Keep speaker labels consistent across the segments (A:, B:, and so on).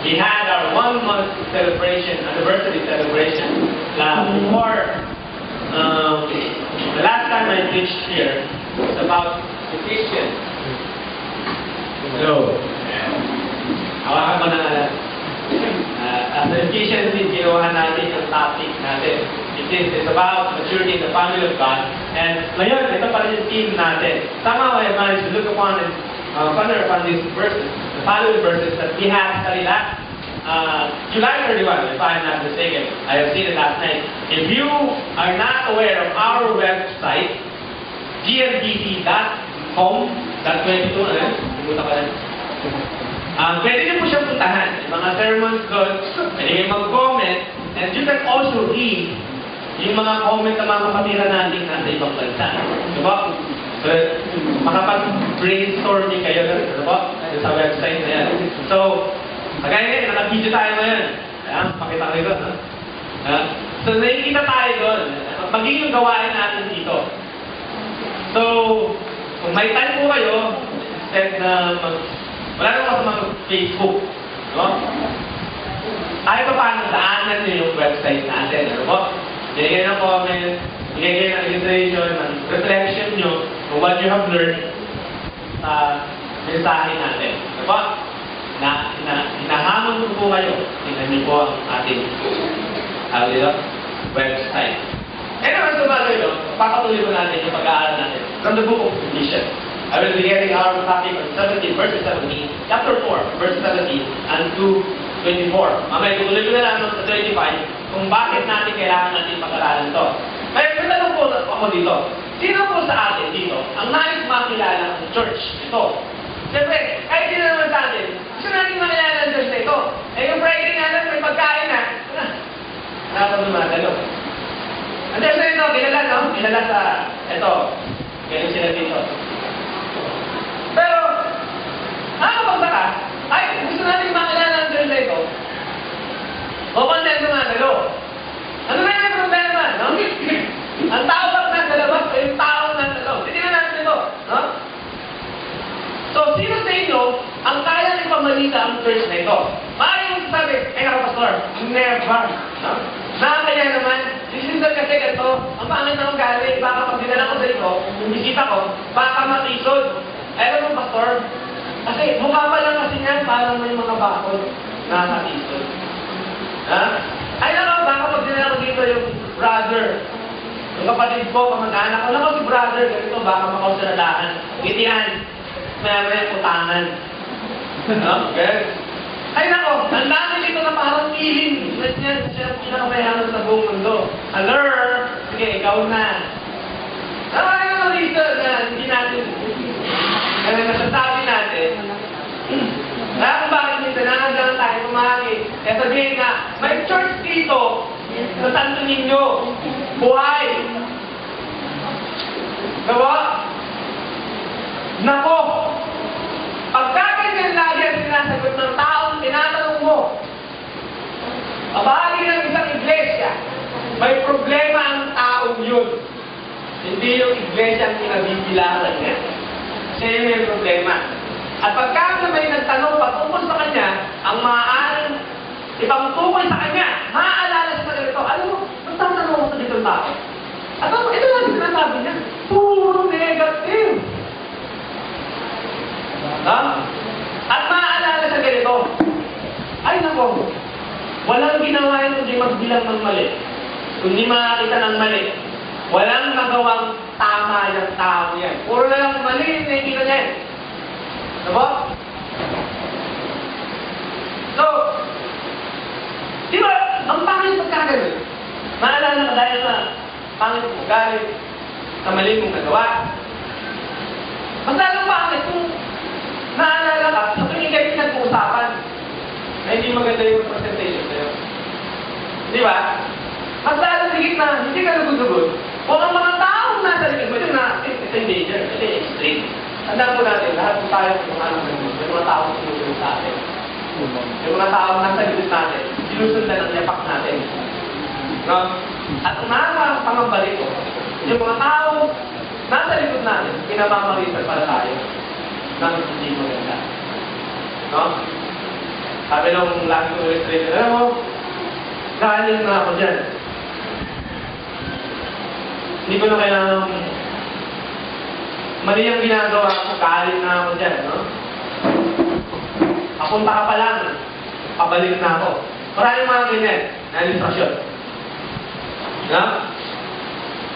A: we had our 1-month celebration, anniversary celebration. Before, the last time I preached here was about Ephesians. So, hawakan mo na as Ephesians, ginawa natin yung topic natin. It's about maturity in the family of God. And ngayon, ito pa rin yung theme natin. Somehow I managed to look upon and ponder upon these verses, the following verses that we have studied last July 31, if I am not mistaken. I have seen it last night. If you are not aware of our website, gnbc.com.22, pumunta ka rin. Pwede niyo po siyang puntahan. Mga sermons doon, pwede kayo mag-comment, and you can also read yung mga comment ng mga kapatira natin nasa ibang bansa. Diba? So, makapag-brainstorming kayo sa website na yan. So, kagaya ngayon, naka-video tayo ngayon. Ayan, pakita ko ito. So, nakikita tayo doon. Magiging yung gawain natin dito. So, kung may time po kayo, instead na wala naman sa mag-Facebook. No? Kahit pa paano, daanan nyo yung website natin. Ano po? Bigay kayo ng comment, bigay kayo ng illustration, ng reflection nyo on what you have learned sa mensahe natin. Ano po? Hinahamon ko po kayo. Tingnan niyo po ang ating website. Eh naman sa bagay, papatuloy mo natin yung pag-aaral natin from the book of Ephesians. I will be getting our topic on 17, verse 17, chapter 4, verse 17, and to 24. Mamaya, tutuloy ko na lang sa 25 kung bakit natin kailangan natin pag-aralan ito. Kaya may tanong po ako dito. Sino po sa atin dito ang nais makilala ng church ito? Siyempre, kahit sino naman sa atin, gusto natin makilala ng church na ito. Eh yung Friday nga lang, may pagkain na. Nakapag lumadalo. Ang church na ito, kilala, no? Kilala sa, ito, ganyan sila dito. Pero, nakakapagsaka, ay, gusto natin makilala ng church na ito. O content nga dalo. Ano na yung problema, no? Ang tao ba't nasa labas o yung tao nasa loob? Hindi na natin ito, no? So, sino sa inyo ang kaya ng pamalita ang church na ito? Maaaring sabi, pastor, never, no? Nakakaya naman, sisindan kasi ito, ang pangit na ugali, baka pag dinala ko sa ito, kung bisita ko, baka matisod. Alam mo, pastor, kasi mukha pa lang kasi niyan, parang may mga bakod na natisod. Ha? Ay naman, baka pag dinala ko dito yung brother, yung kapatid ko, kamag-anak ko, naman si brother, ganito, baka makausaradahan, ngitian, may utangan. No? Okay? Ay nako, ang dami dito na parang feeling. Siya ang pinakamayaman sa buong mundo. Alert! Sige, ikaw na. Tama yung mga reason na hindi natin, kaya nasasabi natin, kaya kung bakit minsan nangandalan tayo kumaki, kaya sabihin na, may church dito, sa Santo Niño, buhay. Diba? Nako, pagkaganyan lagi ang sinasagot ng taong tinatanong mo, kabahagi ng isang iglesia, may problema ang taong yun. Hindi yung iglesia ang pinabibilangan niya. Siya yung may problema. At pagka may nagtanong patungkol sa kanya, ang maaaring ibang tungkol sa kanya, maaalala sa ganito, alam mo, magtatanong ako sa ditong tao. At ito lang yung sinasabi niya, puro negative. Ha? At maaalala sa ganito, ay nako, walang ginawa yun kundi magbilang ng mali. Kundi makakita ng mali. Walang nagawang tama yung tao yan. Puro na lang mali, hindi na yan. Diba? So, di ba, ang pangit pagkaganon, maalala ka dahil sa pangit mong galit, sa mali mong nagawa. Mas lalong pangit kung naalala ka, sa tuwing kayo pinag-uusapan, na hindi maganda yung presentation sa'yo. Di ba? Mas lalong higit na hindi ka nagugugod. Kung ang mga taong nasa likod mo, yung na, it's in danger, kasi extreme. Tandaan po natin, lahat po tayo ng mga alam mo, yung mga taong sinusunod sa atin. Yung mga taong nasa likod natin, sinusundan ang yapak natin. No? At ang nakakapangambalik ko, yung mga taong nasa likod natin, pinamamaritan para tayo ng hindi maganda. No? Sabi nung lagi kong illustrator, alam mo, kahalin na ako dyan. Hindi ko na kailangan mali ang ginagawa ko, kahalin na ako dyan, no? Papunta ka pa lang, pabalik na ako. Maraming mga ganyan na ilustrasyon. No?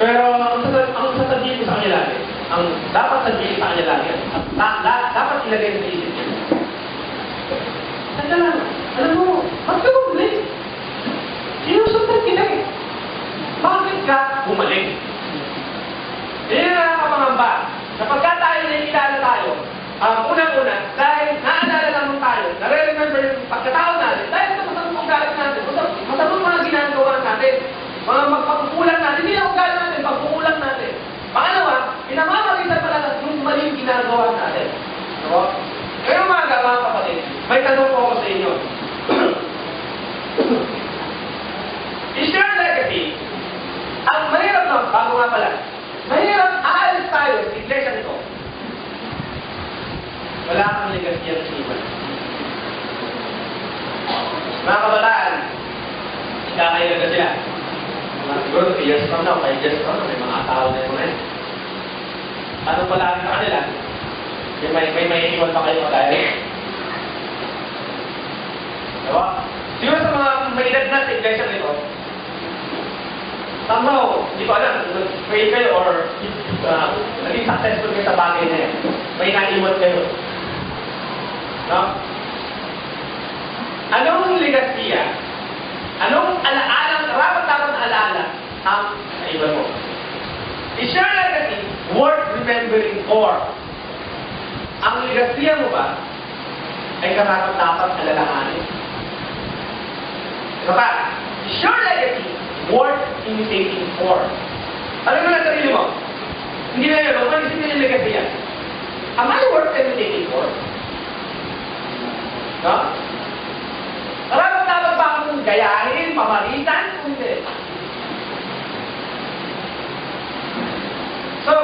A: Pero ang sasabihin ko sa kanila, ang dapat sabihin sa kanila, dapat ilagay sa isip nila. Tanda lang, alam mo, ba't ka bumalik? Sinusundan kita eh. Bakit ka bumalik? Yan ang nakakapangamba. Kapag ka tayo nakikilala tayo, unang-una, dahil naalala naman tayo, nare-remember yung pagkatao natin, dahil sa masamang ugalit natin, masamang mga ginagawa natin, mga magpapukulang natin, hindi lang ugalit natin, pagpukulang natin. Pangalawa, pinamamalitan pala yung maling ginagawa natin. So, kaya mga kapatid, may tanong po ako sa inyo. Is your legacy, ang mahirap na, bago nga pala, mahirap aalis tayo sa iglesia nito. Wala kang legacy ang iwan. Mga kabataan, ikakailaga sila. Siguro 3 years from now, 5 years from now, may mga tao na yung mga yan. Ano pala sa kanila? May iwan pa kayo kagaya. Diba? Siguro sa mga may edad na sa iglesia nito, somehow, hindi ko alam, pray kayo or naging successful kayo sa bagay na yan. May naiwan kayo. No? Anong legasiya? Anong alaalang, karapat-dapat na alaala ang naiwan mo? Is your legacy worth remembering or ang legasiya mo ba ay karapat-dapat alalahanin? Diba ba? Is your legacy worth imitating for? Alam mo na sarili mo? Hindi na yun, kung isipin yung legasiya. Am I worth imitating for? No? Karapat-dapat ba akong gayahin, pamalitan? Hindi. So,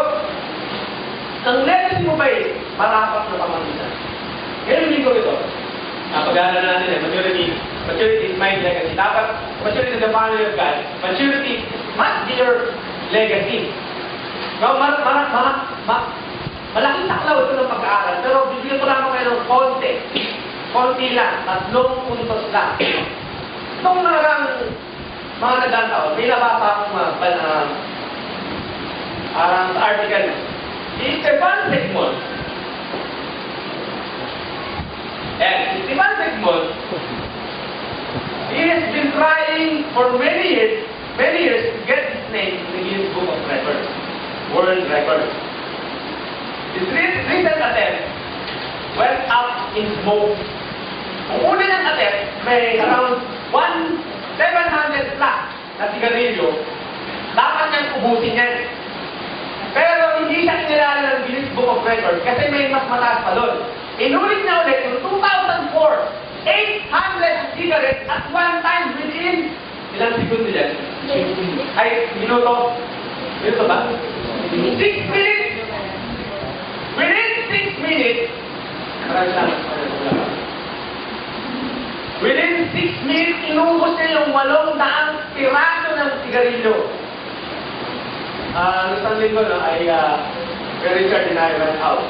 A: ang legacy mo ba'y marapat na pamalitan? Ngayon linggo ito. Napag-aaral natin maturity is my legacy. Dapat, maturity is the family of God. Maturity must be your legacy. No, malaking taklaw ito ng pag-aaral, pero bibigyan ko lang kayo ng konti. Konti lang, 3 puntos lang. Itong mga nagkataon, may nabasa akong parang article. Si Stefan Sigmund. And Stefan Sigmund, he has been trying for many years to get his name in the Guinness Book of Records, World Records. His recent attempt went up in smoke. Ang una niyang attempt, may around 700 plus na sigarilyo, dapat niyang ubusin yan. Pero hindi siya kinilala ng Guinness Book of Records kasi may mas mataas pa doon. Inulit niya ulit yung 2004, 800 cigarettes at one time within ilang segundo yan? Ay, minuto. Minuto ba? 6 minutes! Within 6 minutes, within 6 minutes, inubos niya yung 800 piraso ng sigarilyo. Isang linggo, no, ay Richard and I went out.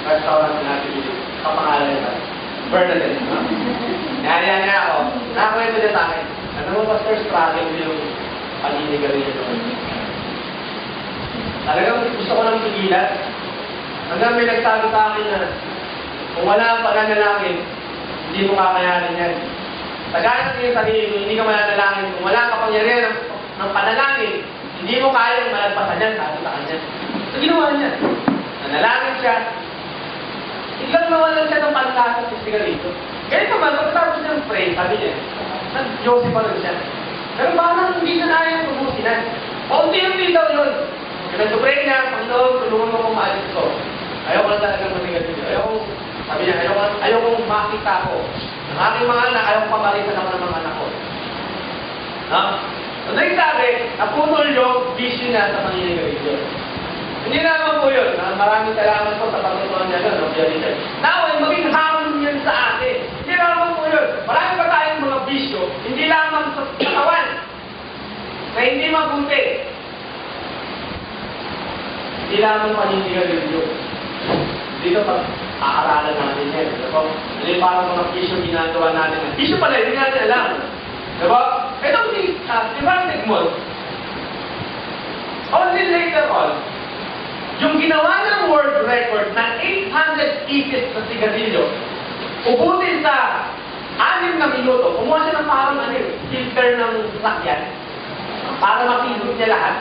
A: Restaurant natin dito. Kapangalan niya. Bernadette. No? Nahalihan niya ako. Nakakwento niya sa akin. Ano mo, Pastor, struggling yung paninigarilyo doon. Talagang gusto ko nang tigilan. Hanggang may nagsabi sa akin na kung wala ang pananalangin, hindi mo kakayanin yan. Tagalan mo yung sarili mo, hindi ka mananalangin. Kung wala ang kapangyarihan ng panalangin, hindi mo kayang malagpasan yan, sabi sa kanya. So, ginawa niya. Nanalangin siya. Biglang nawalan siya ng panlasa sa sigarito. Ganito ba, pagkatapos niyang pray, sabi niya, nag-Joseph pa rin siya. Pero parang hindi na nayang tumusinan. Paunti-unti daw yun. Nag-pray niya, Panginoon, tulungan mo kung maalis ko. Ayaw ko lang talagang masigarilyo. Sabi niya, ayaw kong makita ko. Ang aking mga anak, ayaw kong pamalitan ako ng mga anak ko. No? So, nagsabi, naputol yung vision niya sa paninigarilyo. Hindi naman po yun. Maraming salamat po sa pagtutunan niya doon. Now, ay maging Hindi lamang panindigan review. Dito pag aaralan natin yan. Diba? Hindi parang mga issue ginagawa natin. Issue pala, hindi natin alam. Diba? Itong si Frank Sigmund, only later on, yung ginawa ng world record na 800 pieces na sigarilyo, ubutin sa 6 na minuto, kumuha siya ng parang filter ng sasakyan para mapindot niya lahat.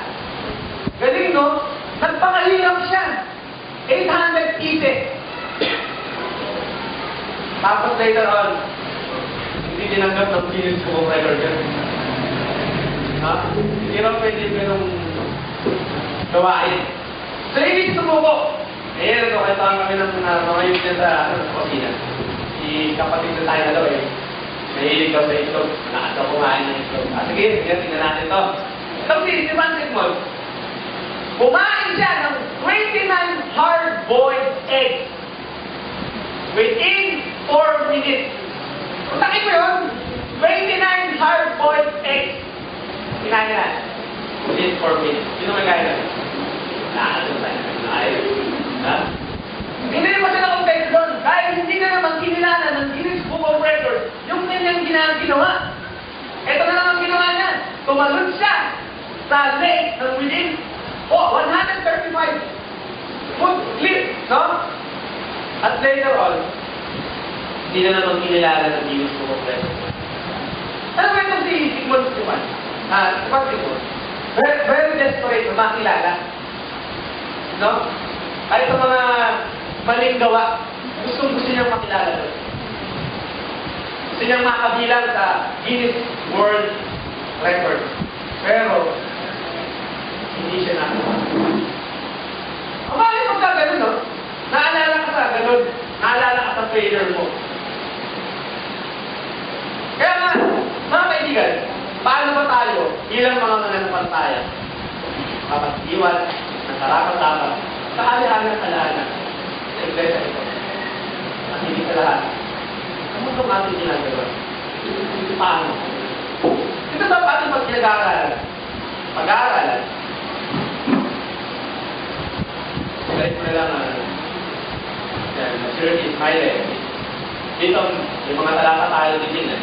A: Galing, no? Nagpakahirap siya. 800 pieces. Tapos later on, hindi tinanggap ng Guinness Book of Record yan. Ha? Hindi lang pwede ganong gawain. So, ibig sumuko. Ayan, ito, ito ang kami ng mga youth dyan sa kusina. Si kapatid na tayo na daw mahilig daw sa itlog. Nakataw kumain ng itlog. Sige, tingnan natin ito. Ito si Frank Sigmund. Kumain siya ng 29 hard-boiled eggs within 4 minutes. Puntakin mo yun? 29 hard-boiled eggs. Kinain na. Within 4 minutes. Sino may kaya na? Nakakasal tayo. Ayos. Ha? Hindi naman sila kompleto doon. Dahil hindi na naman kinilala ng Guinness Book of Records yung kanyang ginawa. Ito na lang ang ginawa niya. Tumalun siya sa lake ng within 135 foot cliff, no? At later on, hindi na naman kinilala ng Guinness Book of Records. Ano ba itong si Sigmund Freud? Sigmund. Very desperate na makilala. No? Kahit sa mga maling gawa, gusto niyang makilala doon. Gusto niyang makabilang sa Guinness World Record. Pero, hindi siya nakuha. Ang bakit pagka ganun, no? Naalala ka sa ganun. Naalala ka sa failure mo. Kaya nga, mga kaibigan, paano ba tayo bilang mga mananampalataya? Kapag-iwan, nasarapat-dapat, sa ali-ali ng alaala, sa iglesia ito, at hindi sa lahat. Ano itong ating ginagawa? Paano? Ito ba ating pag-ginagalan? Pag-aaralan? Kahit mo na lang, maturity is my level. Dito, yung mga talata tayo din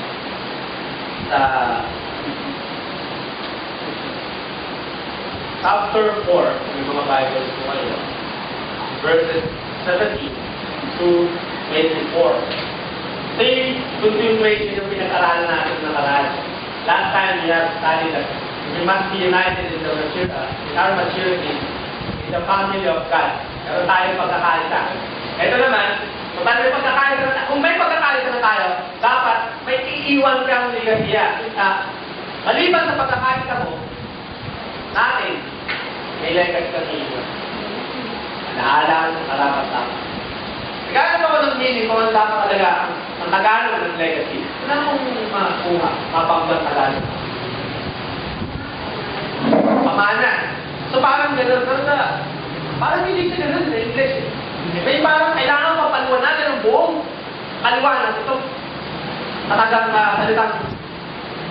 A: sa chapter 4, yung mga Bibles ko kayo, verses 17 to 24. Ito yung continuation yung pinag-aralan natin ng nakaraan. Last time we have studied that we must be united in our maturity in the family of God. Pero tayo pagkakaisa. Ito naman, kung may pagkakaisa na tayo, dapat may iiwan kang ligasiya. Maliban sa pagkakaisa mo, natin, may legacy ka sa iwan. Naalaan sa karapat-dapat. Nagkakaroon ako ng meaning kung ano dapat talaga ang Tagalog ng legacy. Wala akong makuha, mapanggang Tagalog. Pamana. So parang gano'n na, parang hindi siya gano'n sa English. May parang kailangan papaluan natin ang buong kaliwanag itong katagang salitang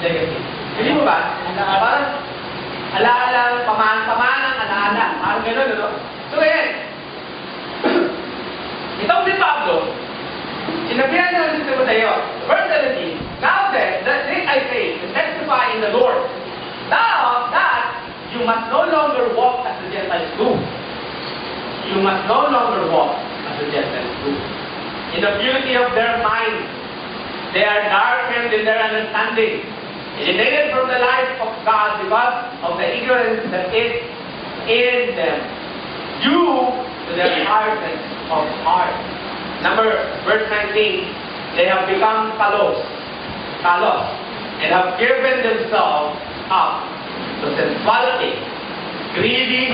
A: legacy. Hindi mo ba? Parang alaala, pamanang alaala. Parang gano'n, no? So, ayan. Itong si Pablo, sinabihan niya si Timoteo, verse 17, now then, this I say, to testify in the Lord, that you must no longer walk as the Gentiles do. You must no longer walk as the Gentiles do. In the purity of their mind, they are darkened in their understanding, alienated from the life of God because of the ignorance that is in them, due to their hardness of heart. Verse 19, they have become kalos, and have given themselves up to sensuality, greedy,